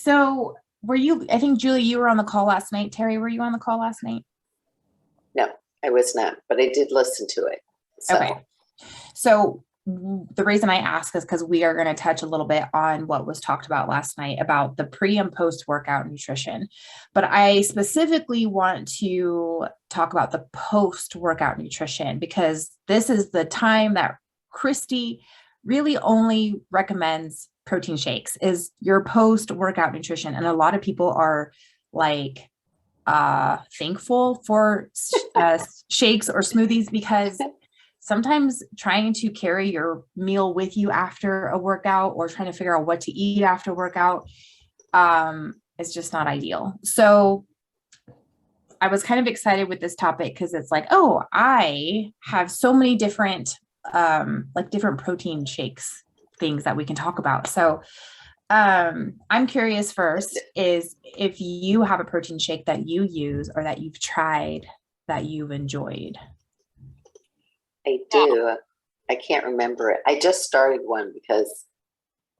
So I think Julie, you were on the call last night. Terry, were you on the call last night? No, I was not, but I did listen to it. Okay. So the reason I ask is because we are going to touch a little bit on what was talked about last night about the pre and post workout nutrition. But I specifically want to talk about the post workout nutrition because this is the time that Christy really only recommends protein shakes is your post workout nutrition. And a lot of people are like, thankful for shakes or smoothies because sometimes trying to carry your meal with you after a workout or trying to figure out what to eat after workout is just not ideal. So I was kind of excited with this topic because it's like, oh, I have so many different different protein shakes things that we can talk about. So I'm curious first is if you have a protein shake that you use or that you've tried that you've enjoyed. I do. I can't remember it. I just started one because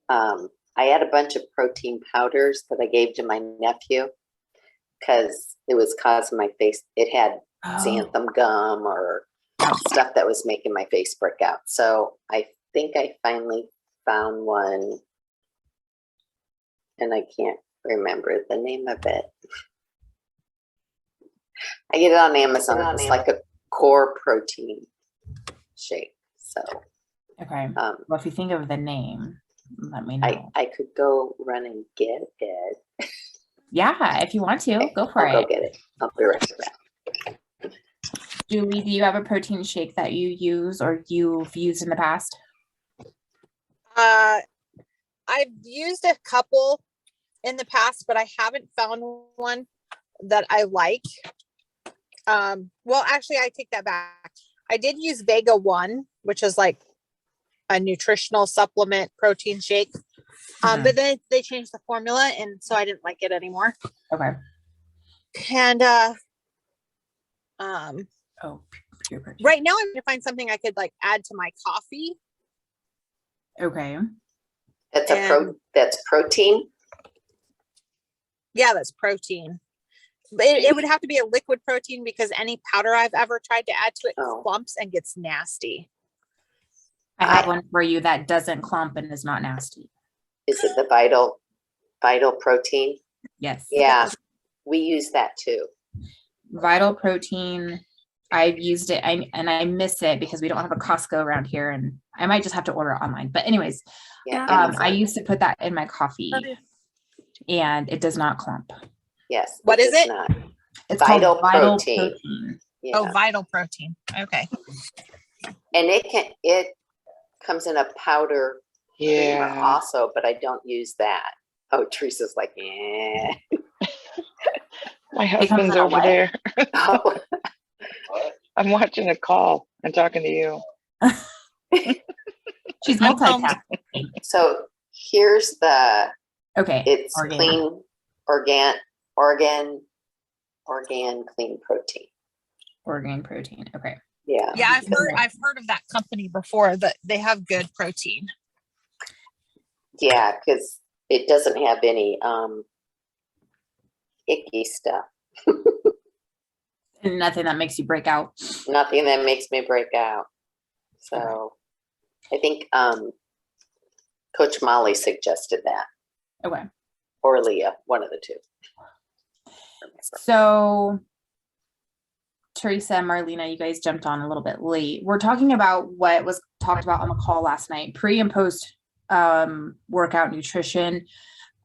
I had a bunch of protein powders that I gave to my nephew because it was causing my face. It had xanthan gum or stuff that was making my face break out. So I think I finally found one and I can't remember the name of it. I get it on Amazon. It's like a core protein shake. So okay. Well, if you think of the name, let me know. I could go run and get it. Yeah, if you want to, okay, go for it. I'll go get it. I'll be right back. Julie, do you have a protein shake that you use or you've used in the past? I've used a couple in the past, but I haven't found one that I like. Well, actually, I take that back. I did use Vega 1, which is like a nutritional supplement protein shake. But then they changed the formula, and so I didn't like it anymore. Okay. And right now I'm going to find something I could like add to my coffee. Okay. That's protein. Yeah, that's protein. But it would have to be a liquid protein because any powder I've ever tried to add to it clumps and gets nasty. I have one for you that doesn't clump and is not nasty. Is it the vital protein? Yes. Yeah, we use that too. Vital protein. I've used it and I miss it because we don't have a Costco around here and I might just have to order it online. But anyways, I used to put that in my coffee and it does not clump. Yes. What is it? Not. It's called Vital Protein. Yeah. Oh, Vital Protein. Okay. And it comes in a powder also, but I don't use that. Oh, Teresa's like, yeah. My husband's over there. Oh. I'm watching a call and talking to you. She's multitasking. So here's the it's clean Organ clean protein. Organ protein. Okay. Yeah. Yeah, I've heard of that company before that they have good protein. Yeah, because it doesn't have any icky stuff. Nothing that makes you break out. Nothing that makes me break out. So I think Coach Molly suggested that. Okay. Or Leah, one of the two. So Teresa, Marlena, you guys jumped on a little bit late. We're talking about what was talked about on the call last night, pre and post workout nutrition.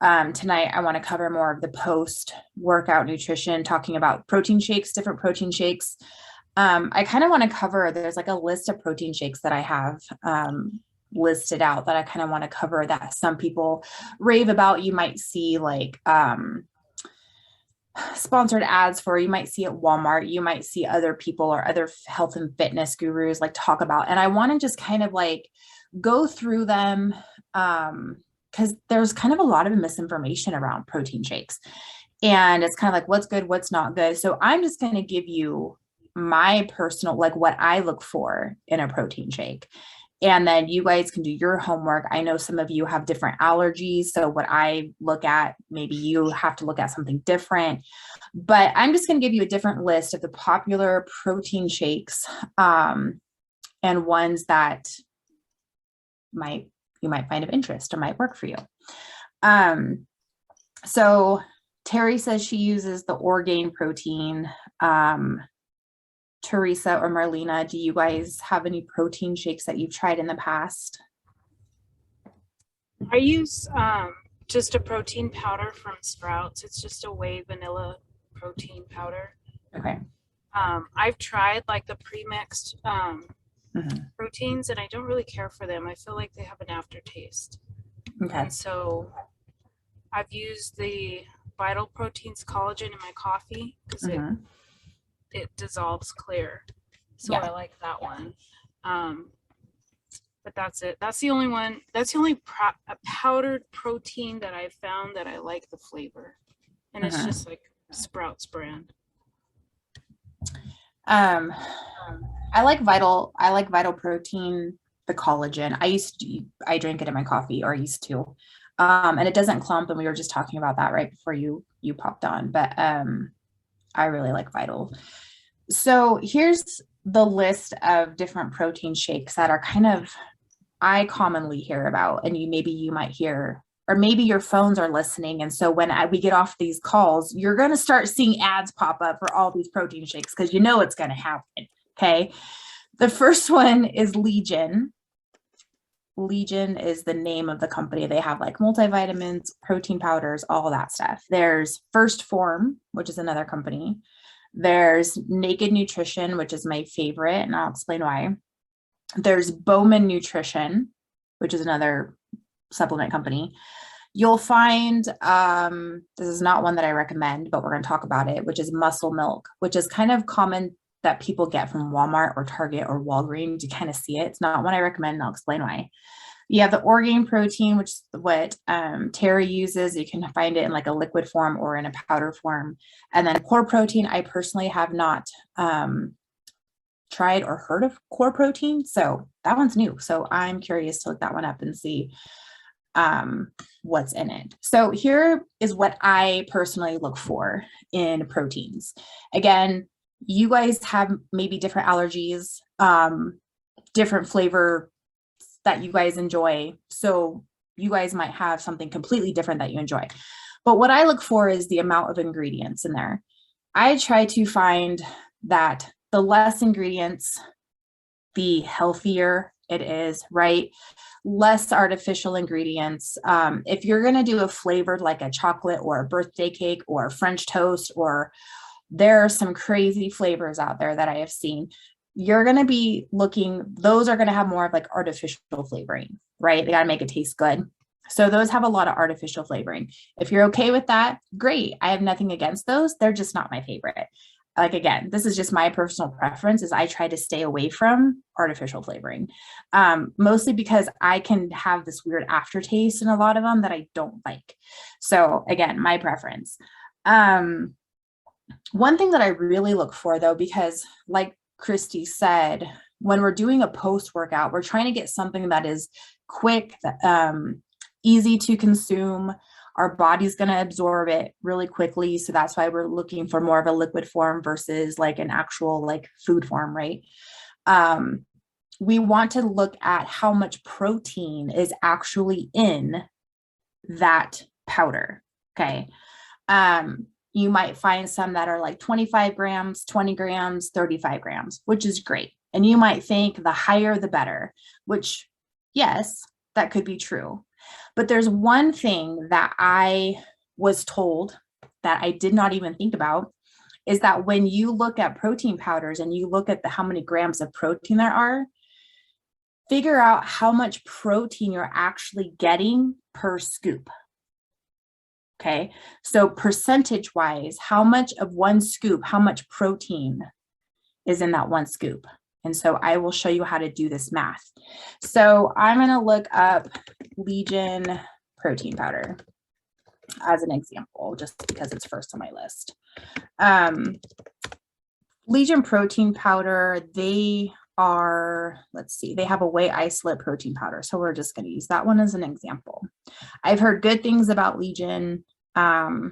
Tonight, I want to cover more of the post workout nutrition, talking about protein shakes, different protein shakes. I kind of want to cover, there's like a list of protein shakes that I have listed out that I kind of want to cover that some people rave about. You might see like sponsored ads for, you might see at Walmart, you might see other people or other health and fitness gurus like talk about, and I want to just kind of like go through them because there's kind of a lot of misinformation around protein shakes and it's kind of like what's good, what's not good. So I'm just going to give you my personal, like what I look for in a protein shake. And then you guys can do your homework. I know some of you have different allergies. So what I look at, maybe you have to look at something different. But I'm just going to give you a different list of the popular protein shakes and ones that you might find of interest or might work for you. So Terry says she uses the Orgain protein. Teresa or Marlena, do you guys have any protein shakes that you've tried in the past? I use just a protein powder from Sprouts. It's just a whey vanilla protein powder. Okay. I've tried like the pre-mixed Mm-hmm. proteins, and I don't really care for them. I feel like they have an aftertaste. Okay. And so I've used the Vital Proteins collagen in my coffee because Mm-hmm. it dissolves clear. So Yeah. I like that one. But that's it. That's the only one. That's the only powdered protein that I've found that I like the flavor. And it's just like Sprouts brand. I like Vital Protein, the collagen. I drink it in my coffee, or used to. And it doesn't clump, and we were just talking about that right before you popped on, but I really like Vital. So here's the list of different protein shakes that are kind of, I commonly hear about, and maybe you might hear, or maybe your phones are listening. And so when we get off these calls, you're going to start seeing ads pop up for all these protein shakes because you know it's going to happen. Okay. The first one is Legion. Legion is the name of the company. They have like multivitamins, protein powders, all that stuff. There's First Form, which is another company. There's Naked Nutrition, which is my favorite, and I'll explain why. There's Bowman Nutrition, which is another supplement company. You'll find, this is not one that I recommend, but we're going to talk about it, which is Muscle Milk, which is kind of common that people get from Walmart or Target or Walgreens. You kind of see it. It's not one I recommend, and I'll explain why. You have the Orgain protein, which is what Terry uses. You can find it in like a liquid form or in a powder form. And then Core Protein, I personally have not tried or heard of Core Protein. So that one's new. So I'm curious to look that one up and see what's in it. So here is what I personally look for in proteins. Again, you guys have maybe different allergies, different flavor that you guys enjoy. So you guys might have something completely different that you enjoy. But what I look for is the amount of ingredients in there. I try to find that the less ingredients, the healthier it is, right? Less artificial ingredients. If you're going to do a flavored like a chocolate or a birthday cake or French toast, or there are some crazy flavors out there that I have seen, you're going to be looking, those are going to have more of like artificial flavoring, right? They got to make it taste good. So those have a lot of artificial flavoring. If you're okay with that, great. I have nothing against those. They're just not my favorite. Like, again, this is just my personal preference, is I try to stay away from artificial flavoring, mostly because I can have this weird aftertaste in a lot of them that I don't like. So again, my preference. One thing that I really look for though, because like Christy said, when we're doing a post-workout, we're trying to get something that is quick, easy to consume. Our body's going to absorb it really quickly. So that's why we're looking for more of a liquid form versus like an actual like food form, right? We want to look at how much protein is actually in that powder. Okay. You might find some that are like 25 grams, 20 grams, 35 grams, which is great. And you might think the higher, the better, which yes, that could be true. But there's one thing that I was told that I did not even think about, is that when you look at protein powders and you look at how many grams of protein there are, figure out how much protein you're actually getting per scoop. Okay, so percentage wise, how much of one scoop, how much protein is in that one scoop? And so I will show you how to do this math. So I'm going to look up Legion protein powder as an example, just because it's first on my list. Legion protein powder, they are, let's see, they have a whey isolate protein powder. So we're just going to use that one as an example. I've heard good things about Legion. I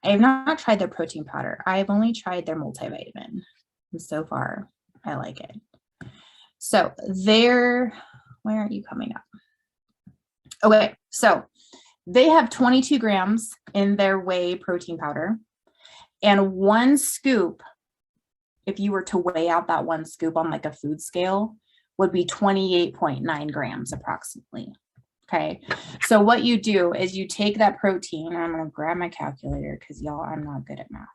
have not tried their protein powder. I've only tried their multivitamin. And so far, I like it. So where aren't you coming up? Okay, so they have 22 grams in their whey protein powder, and one scoop, if you were to weigh out that one scoop on like a food scale, would be 28.9 grams approximately. Okay, so what you do is you take that protein, I'm going to grab my calculator because y'all, I'm not good at math.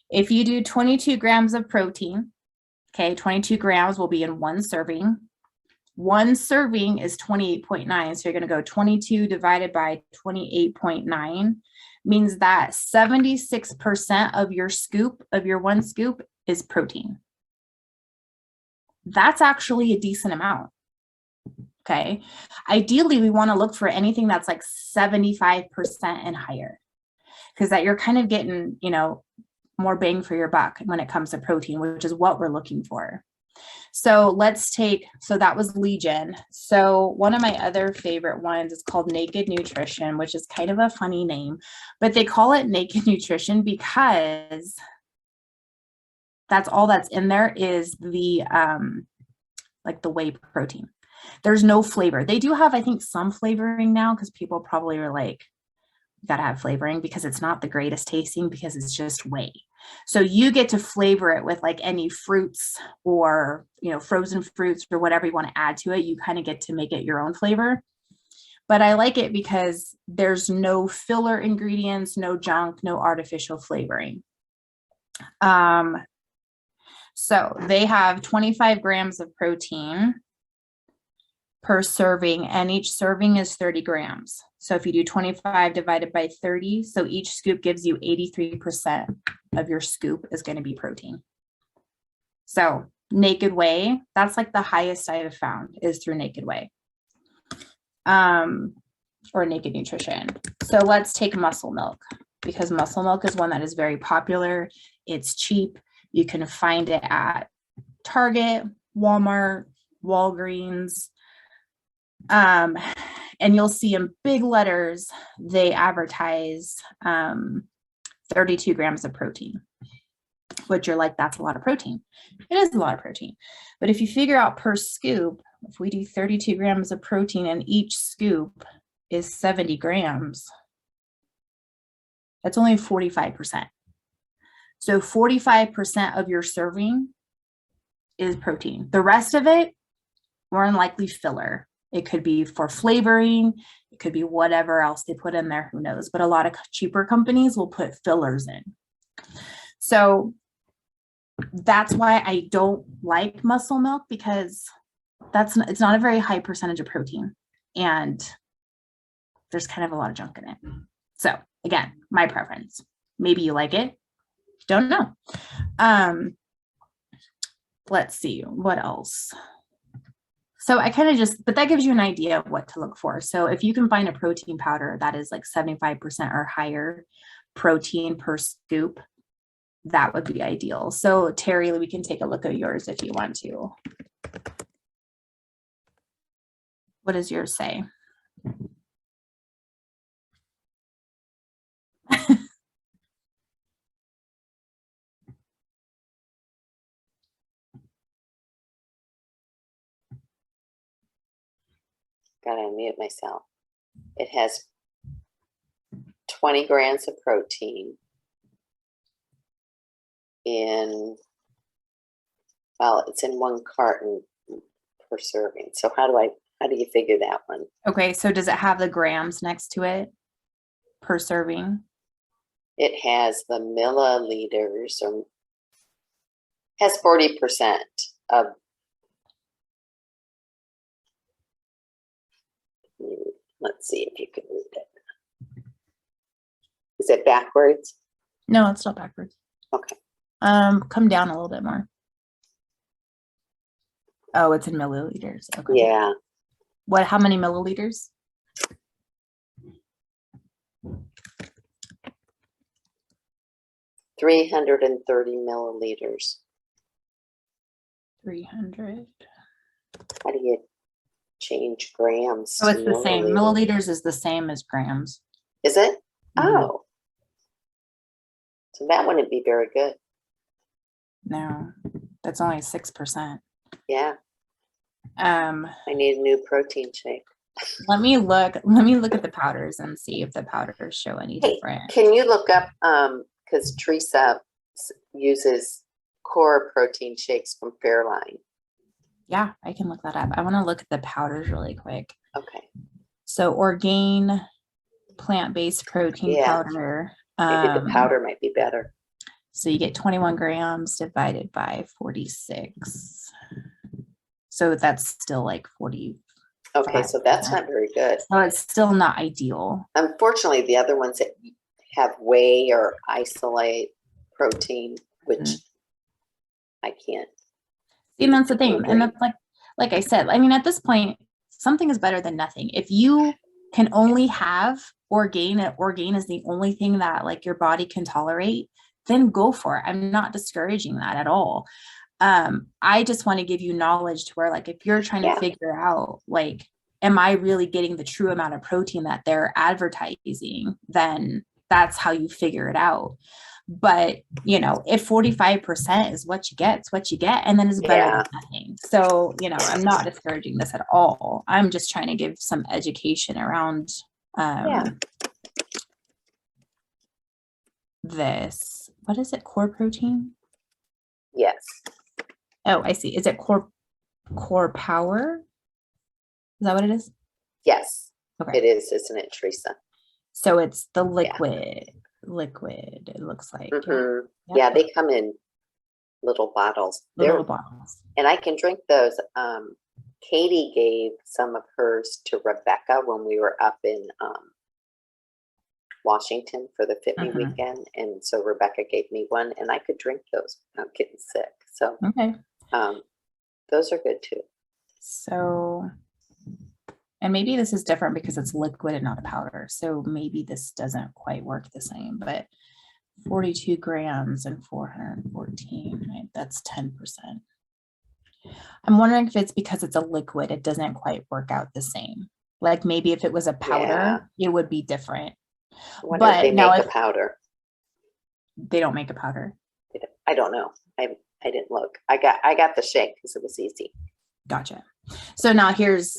If you do 22 grams of protein, okay, 22 grams will be in one serving. One serving is 28.9. So you're going to go 22 divided by 28.9 means that 76% of your scoop, of your one scoop, is protein. That's actually a decent amount. Okay. Ideally, we want to look for anything that's like 75% and higher, because that you're kind of getting, you know, more bang for your buck when it comes to protein, which is what we're looking for. So let's take, so that was Legion. So one of my other favorite ones is called Naked Nutrition, which is kind of a funny name, but they call it Naked Nutrition because that's all that's in there is the, like the whey protein. There's no flavor. They do have, I think, some flavoring now because people probably are like, you gotta have flavoring because it's not the greatest tasting because it's just whey. So you get to flavor it with like any fruits or, you know, frozen fruits or whatever you want to add to it. You kind of get to make it your own flavor. But I like it because there's no filler ingredients, no junk, no artificial flavoring. So they have 25 grams of protein per serving, and each serving is 30 grams. So if you do 25 divided by 30, so each scoop gives you 83% of your scoop is going to be protein. So Naked Whey, that's like the highest I have found is through Naked Whey, or Naked Nutrition. So let's take Muscle Milk, because Muscle Milk is one that is very popular. It's cheap. You can find it at Target, Walmart, Walgreens. And you'll see in big letters, they advertise 32 grams of protein, which you're like, that's a lot of protein. It is a lot of protein. But if you figure out per scoop, if we do 32 grams of protein and each scoop is 70 grams, that's only 45%. So 45% of your serving is protein. The rest of it, more than likely filler. It could be for flavoring. It could be whatever else they put in there. Who knows? But a lot of cheaper companies will put fillers in. So that's why I don't like Muscle Milk, because it's not a very high percentage of protein, and there's kind of a lot of junk in it. So again, my preference. Maybe you like it. Don't know. Let's see what else. So I kind of just, but that gives you an idea of what to look for. So if you can find a protein powder that is like 75% or higher protein per scoop, that would be ideal. So Terry, we can take a look at yours if you want to. What does yours say? Gotta unmute myself. It has 20 grams of protein in, well, it's in one carton per serving. So how do you figure that one? Okay, so does it have the grams next to it per serving? It has the milliliters, or has 40% of, let's see if you can read it. Is it backwards? No, it's not backwards. Okay. Come down a little bit more. Oh, it's in milliliters. Okay. Yeah. How many milliliters? 330 milliliters. 300. How do you change grams So to it's the same. milliliters? Milliliters is the same as grams. Is it? Mhm. Oh. So that wouldn't be very good. No, that's only 6%. Yeah, Um, I need a new protein shake. let me look at the powders and see if the powders show any Hey, different. can you look up, because Teresa uses core protein shakes from Fairline. Yeah, I can look that up. I want to look at the powders really quick. Okay. So Orgain plant-based protein Yeah. powder. Maybe the powder might be better. So you get 21 grams divided by 46. So that's still like 40. Okay, so that's not very good. So it's still not ideal. Unfortunately, the other ones that have whey or isolate protein, which I can't. And that's the thing. Okay. And that's like I said, I mean, at this point, something is better than nothing. If you can only have Orgain, and Orgain is the only thing that like your body can tolerate, then go for it. I'm not discouraging that at all. I just want to give you knowledge to where, like, if you're trying to figure out, like, am I really getting the true amount of protein that they're advertising, then that's how you figure it out. But, you know, if 45% is what you get, it's what you get, and then it's better than nothing. So, you know, I'm not discouraging this at all. I'm just trying to give some education around this. What is it? Core protein? Yes. Oh, I see. Is it core power? Is that what it is? Yes. Okay. It is, isn't it, Teresa? So it's the liquid, it looks like. Mm-hmm. Yep. Yeah, they come in little bottles. Little bottles. And I can drink those. Katie gave some of hers to Rebecca when we were up in Washington for the Fitme weekend. And so Rebecca gave me one, and I could drink those without getting sick. So okay. Those are good too. So, and maybe this is different because it's liquid and not a powder. So maybe this doesn't quite work the same, but 42 grams and 414, right? That's 10%. I'm wondering if it's because it's a liquid, it doesn't quite work out the same. Like maybe if it was a powder, it would be different. But they make a powder. They don't make a powder. I don't know. I didn't look. I got the shake because it was easy. Gotcha. So now here's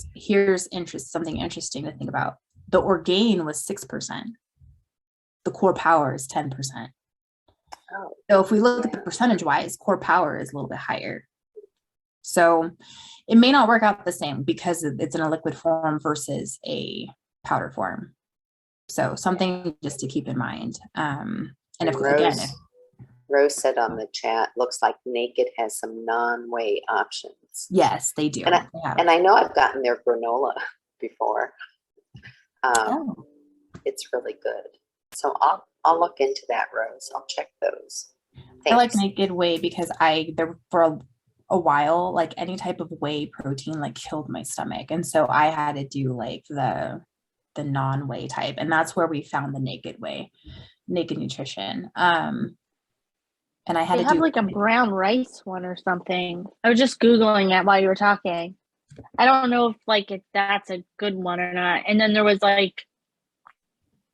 something interesting to think about. The Orgain was 6%. The core power is 10%. Oh, so if we look at the percentage wise, core power is a little bit higher. So it may not work out the same because it's in a liquid form versus a powder form. So something just to keep in mind. And if Rose said on the chat, looks like Naked has some non-whey options. Yes, they do. And I know I've gotten their granola before. It's really good. So I'll look into that, Rose. I'll check those. Thanks. I like Naked Whey because for a while, like any type of whey protein like killed my stomach. And so I had to do like the non-whey type. And that's where we found the Naked Whey, Naked Nutrition. And I had to have like a brown rice one or something. I was just Googling it while you were talking. I don't know if that's a good one or not. And then there was like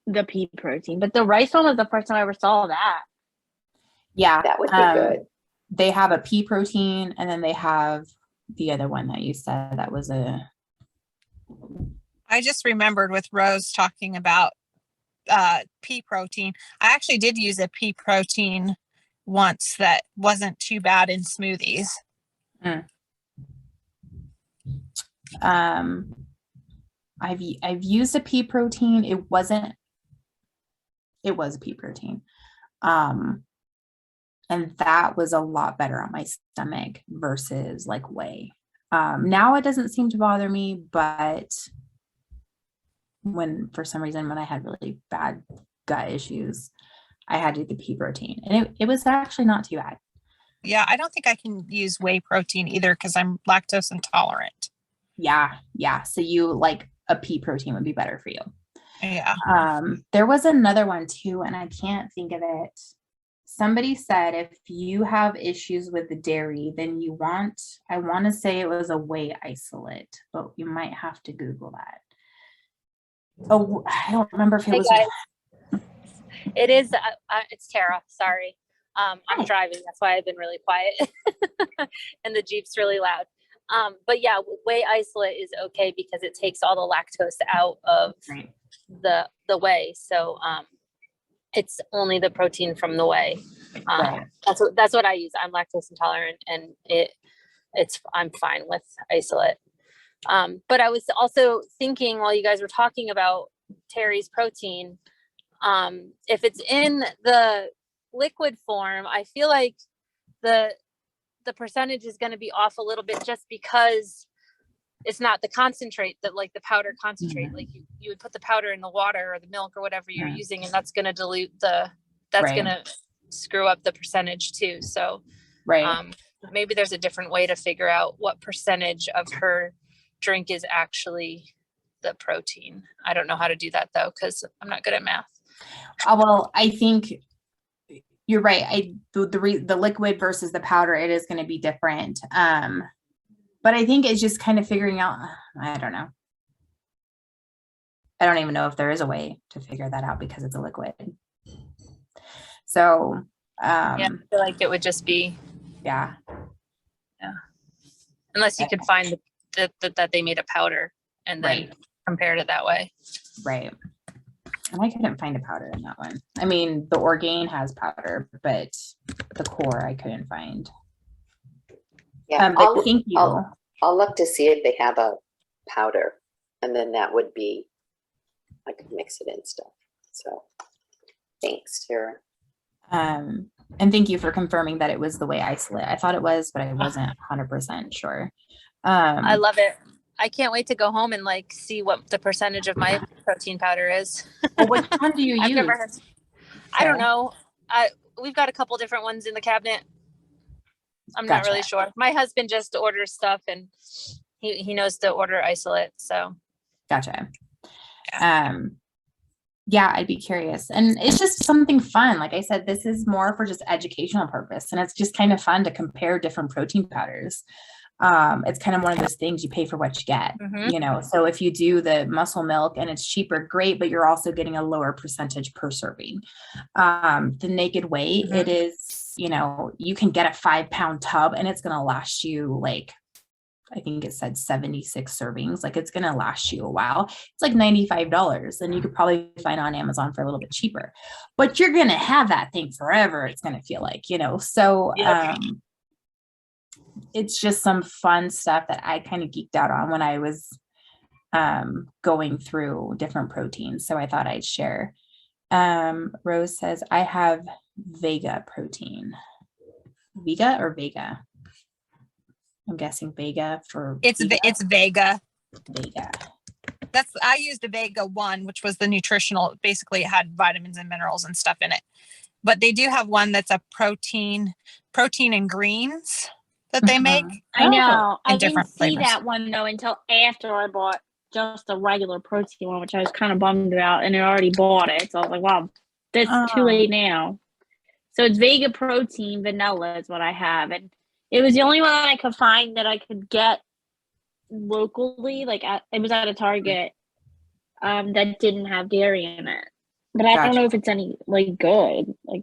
the pea protein, but the rice one was the first time I ever saw that. Yeah. That would be good. They have a pea protein, and then they have the other one that you said that was I just remembered with Rose talking about pea protein. I actually did use a pea protein once that wasn't too bad in smoothies. I've used a pea protein. It was a pea protein. And that was a lot better on my stomach versus like whey. Now it doesn't seem to bother me, but for some reason when I had really bad gut issues, I had to do the pea protein, and it was actually not too bad. Yeah, I don't think I can use whey protein either because I'm lactose intolerant. Yeah. So you like a pea protein would be better for you. Yeah. There was another one too, and I can't think of it. somebody said if you have issues with the dairy, then I want to say it was a whey isolate, but you might have to Google that. Oh, I don't remember if it Hey was. guys, it is. It's Tara. Sorry, I'm Hi. driving. That's why I've been really quiet, and the Jeep's really loud. But yeah, whey isolate is okay because it takes all the lactose out of Right. the whey. So it's only the protein from the whey. Right. That's what I use. I'm lactose intolerant, and I'm fine with isolate. But I was also thinking while you guys were talking about Terry's protein, if it's in the liquid form, I feel like the percentage is going to be off a little bit just because it's not the concentrate that like the powder concentrate. Mhm. Like you would put the powder in the water or the milk or whatever you're Yeah. using, and that's going to dilute that's Right. going to screw up the percentage too. So Right. maybe there's a different way to figure out what percentage of her drink is actually the protein. I don't know how to do that though, because I'm not good at math. Well, I think you're right. The liquid versus the powder, it is going to be different. But I think it's just kind of figuring out, I don't know. I don't even know if there is a way to figure that out because it's a liquid. So, Yeah, I feel like it would just be, yeah. unless you could find that they made a powder and then Right. compared it that way. Right. And I couldn't find a powder in that one. I mean, the Orgain has powder, but the core I couldn't find. Yeah, But thank you. I'll look to see if they have a powder, and then that would be, I could mix it in stuff. So thanks, Tara. And thank you for confirming that it was the whey isolate. I thought it was, but I wasn't 100% sure. I love it. I can't wait to go home and like see what the percentage of my protein powder is. Well, which one do you use? I've never heard. I don't know. We've got a couple different ones in the cabinet. I'm not really sure. My husband just orders stuff and he knows to order isolate. So Gotcha. Yeah, I'd be curious. And it's just something fun. Like I said, this is more for just educational purpose. And it's just kind of fun to compare different protein powders. It's kind of one of those things you pay for what you get, you know? So if you do the muscle milk and it's cheaper, great, but you're also getting a lower percentage per serving. The naked whey, it is, you know, you can get a 5-pound tub and it's going to last you like, I think it said 76 servings. Like it's going to last you a while. It's like $95 and you could probably find on Amazon for a little bit cheaper, but you're going to have that thing forever. It's going to feel like, you know, so, it's just some fun stuff that I kind of geeked out on when I was, going through different proteins. So I thought I'd share. Rose says, I have Vega protein. Vega or Vega? I'm guessing Vega for It's Vega. Vega. I used a Vega 1, which was the nutritional. Basically, it had vitamins and minerals and stuff in it. But they do have one that's a protein and greens that they make. I know. I didn't different see flavors. that one though until after I bought just the regular protein one, which I was kind of bummed about, and I already bought it. So I was like, wow, that's too late now. So it's Vega protein vanilla is what I have, and it was the only one I could find that I could get locally. Like it was at a Target that didn't have dairy in it. But I don't know if it's any like good. Like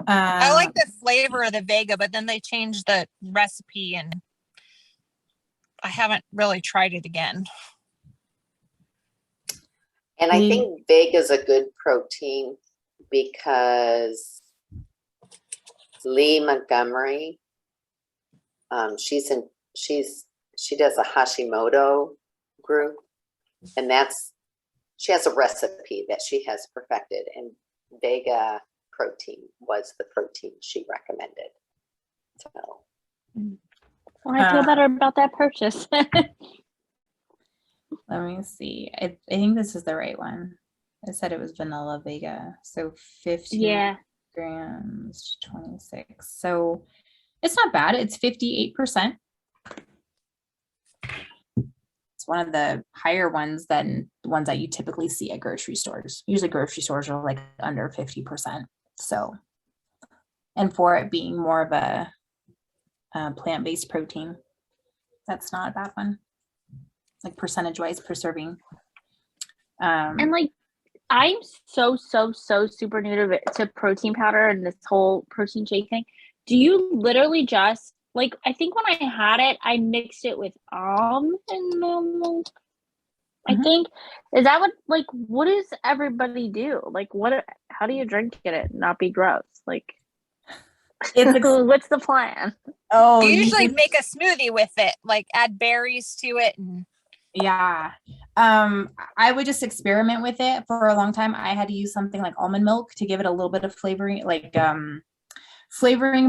I like the flavor of the Vega, but then they changed the recipe and I haven't really tried it again. And I think Vega's a good protein because Lee Montgomery, she does a Hashimoto group, and she has a recipe that she has perfected, and Vega protein was the protein she recommended. So well, I feel better about that purchase. Let me see. I think this is the right one. I said it was vanilla Vega. So 50 grams, 26. So it's not bad. It's 58%. It's one of the higher ones than the ones that you typically see at grocery stores. Usually grocery stores are like under 50%. So, and for it being more of a plant-based protein, that's not a bad one. Like percentage-wise per serving. And like, I'm so super new to protein powder and this whole protein shake thing. Do you literally just like, I think when I had it, I mixed it with almond milk. I think, is that what does everybody do? Like, how do you drink it and not be gross? Like, what's the plan? Oh, You usually make a smoothie with it, like add berries to it. And yeah. I would just experiment with it for a long time. I had to use something like almond milk to give it a little bit of flavoring,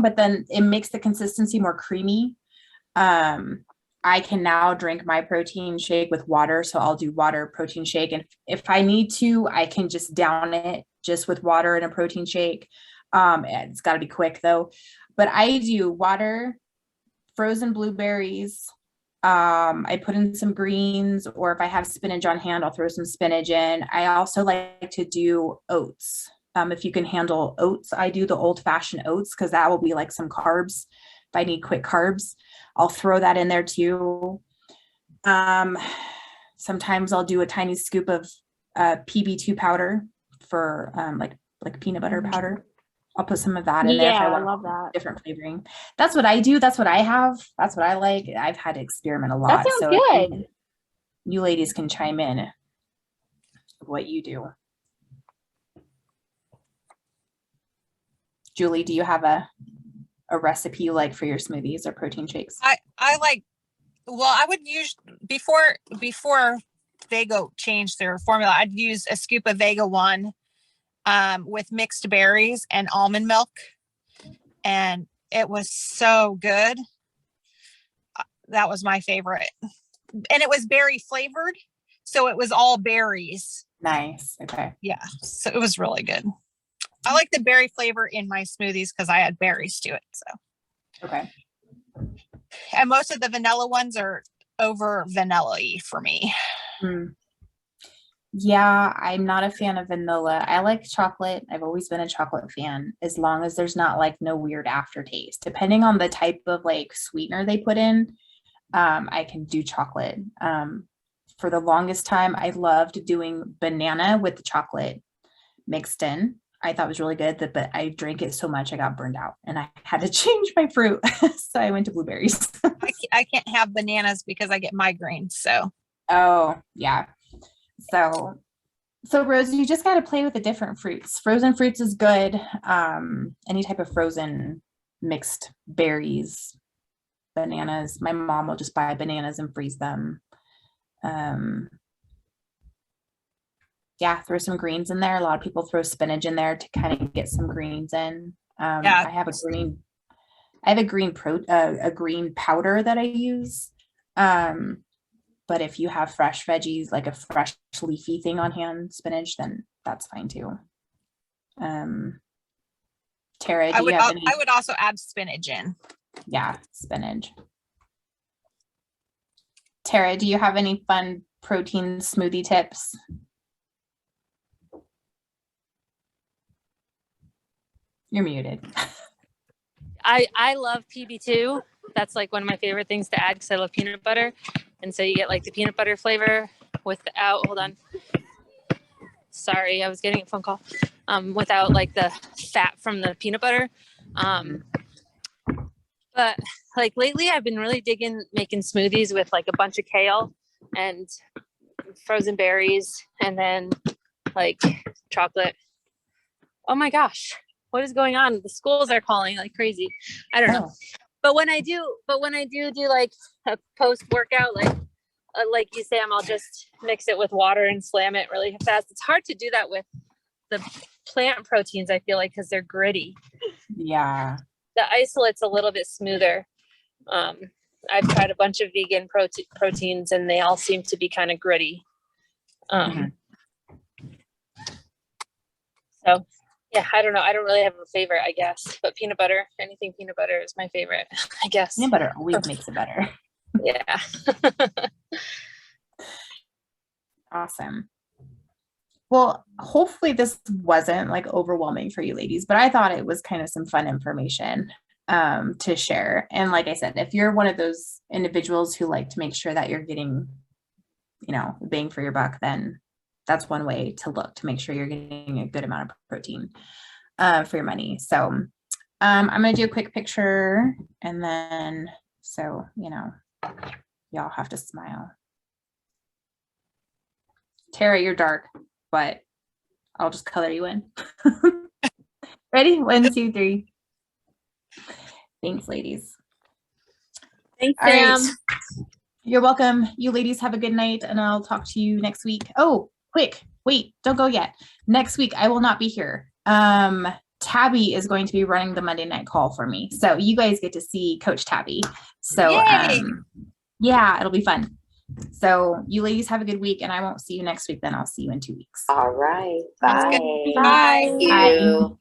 but then it makes the consistency more creamy. I can now drink my protein shake with water. So I'll do water protein shake. And if I need to, I can just down it just with water in a protein shake. It's got to be quick though. But I do water, frozen blueberries. I put in some greens, or if I have spinach on hand, I'll throw some spinach in. I also like to do oats. If you can handle oats, I do the old fashioned oats because that will be like some carbs. If I need quick carbs, I'll throw that in there too. Sometimes I'll do a tiny scoop of PB2 powder for like peanut butter powder. I'll put some of that in there if I want love that. different flavoring. That's what I do. That's what I have. That's what I like. I've had to experiment a lot. That sounds so good. You ladies can chime in with what you do. Julie, do you have a recipe you like for your smoothies or protein shakes? I like, well, I would use before Vega changed their formula, I'd use a scoop of Vega 1 with mixed berries and almond milk, and it was so good. That was my favorite, and it was berry flavored, so it was all berries. Nice. Okay. Yeah, so it was really good. I like the berry flavor in my smoothies because I add berries to it. So okay. And most of the vanilla ones are over vanilla-y for me. Yeah, I'm not a fan of vanilla. I like chocolate. I've always been a chocolate fan, as long as there's not like no weird aftertaste. Depending on the type of like sweetener they put in, I can do chocolate. For the longest time, I loved doing banana with the chocolate mixed in. I thought it was really good, but I drank it so much I got burned out and I had to change my fruit. So I went to blueberries. I can't have bananas because I get migraines. So. Oh, yeah. So Rose, you just got to play with the different fruits. Frozen fruits is good. Any type of frozen mixed berries, bananas. My mom will just buy bananas and freeze them. Yeah, throw some greens in there. A lot of people throw spinach in there to kind of get some greens in. I have a green powder that I use. But if you have fresh veggies, like a fresh leafy thing on hand, spinach, then that's fine too. Tara, do you have any? I would also add spinach in. Yeah, spinach. Tara, do you have any fun protein smoothie tips? You're muted. I love PB2. That's like one of my favorite things to add because I love peanut butter. And so you get like the peanut butter flavor without, hold on. Sorry, I was getting a phone call. Without like the fat from the peanut butter. But like lately I've been really digging making smoothies with like a bunch of kale and frozen berries and then like chocolate. Oh my gosh. What is going on? The schools are calling like crazy. I don't know. But when I do like a post workout, like you, Sam, I'll just mix it with water and slam it really fast. It's hard to do that with the plant proteins, I feel like, because they're gritty. Yeah. The isolate's a little bit smoother. I've tried a bunch of vegan proteins and they all seem to be kind of gritty. So yeah, I don't know. I don't really have a favorite, I guess, but anything peanut butter is my favorite, I guess. Peanut butter always makes it better. Yeah. Awesome. Well, hopefully this wasn't like overwhelming for you ladies, but I thought it was kind of some fun information to share. And like I said, if you're one of those individuals who like to make sure that you're getting, bang for your buck, then that's one way to look to make sure you're getting a good amount of protein for your money. So I'm going to do a quick picture, and then, so, y'all have to smile. Tara, you're dark, but I'll just color you in. Ready? 1, 2, 3. Thanks, ladies. Thanks, All right. Sam. You're welcome. You ladies have a good night, and I'll talk to you next week. Oh, quick. Wait, don't go yet. Next week, I will not be here. Tabby is going to be running the Monday night call for me. So you guys get to see Coach Tabby. So yeah, it'll be fun. So you ladies have a good week, and I won't see you next week. Then I'll see you in 2 weeks. All right. Sounds Bye. good. Bye. Thank you.